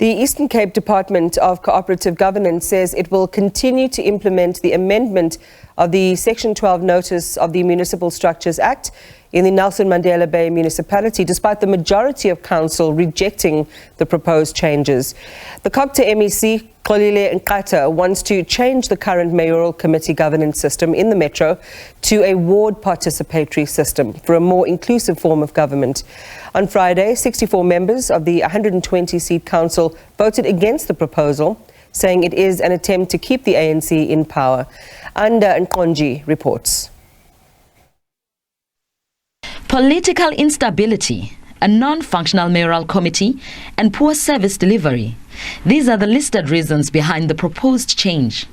The Eastern Cape Department of Cooperative Governance says it will continue to implement the amendment of the Section 12 notice of the Municipal Structures Act in the Nelson Mandela Bay Municipality, despite the majority of council rejecting the proposed changes. The COGTA MEC, Xolile Nqata, wants to change the current Mayoral Committee governance system in the Metro to a ward participatory system for a more inclusive form of government. On Friday, 64 members of the 120-seat council voted against the proposal, saying it is an attempt to keep the ANC in power. And Nqonji reports. Political instability, a non-functional mayoral committee, and poor service delivery. These are the listed reasons behind the proposed change.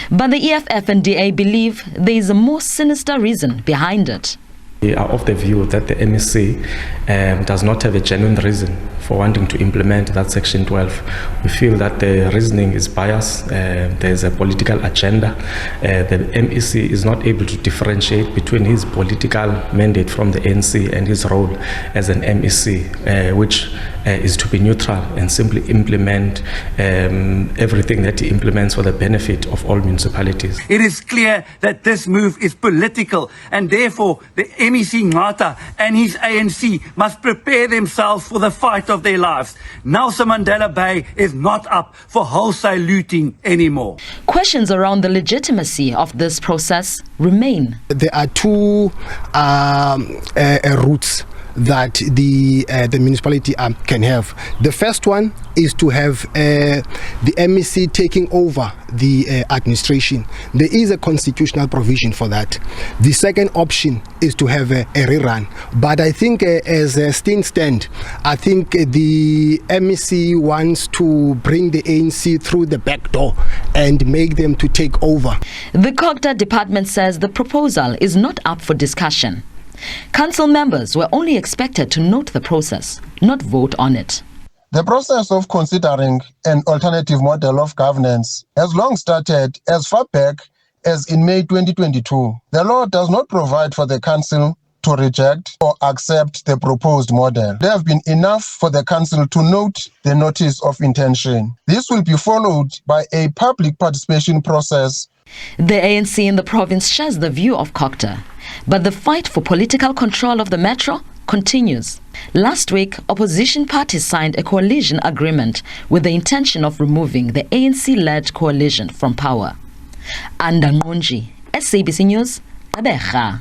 But the EFF and DA believe there is a more sinister reason behind it. We are of the view that the MEC does not have a genuine reason for wanting to implement that Section 12. We feel that the reasoning is biased, there is a political agenda. The MEC is not able to differentiate between his political mandate from the ANC and his role as an MEC, which is to be neutral and simply implement everything that he implements for the benefit of all municipalities. It is clear that this move is political, and therefore the MEC Nqata and his ANC must prepare themselves for the fight of their lives. Nelson Mandela Bay is not up for wholesale looting anymore. Questions around the legitimacy of this process remain. There are two routes that the municipality can have. The first one is to have the MEC taking over the administration. There is a constitutional provision for that. The second option is to have a rerun. But I think as things stand, I think the MEC wants to bring the ANC through the back door and make them to take over. The COGTA department says the proposal is not up for discussion. Council members were only expected to note the process, not vote on it. The process of considering an alternative model of governance has long started as far back as in May 2022. The law does not provide for the council to reject or accept the proposed model. There have been enough for the council to note the notice of intention. This will be followed by a public participation process. The ANC in the province shares the view of COGTA, but the fight for political control of the metro continues. Last week, opposition parties signed a coalition agreement with the intention of removing the ANC-led coalition from power. And Nqonji, SABC News, Abeja.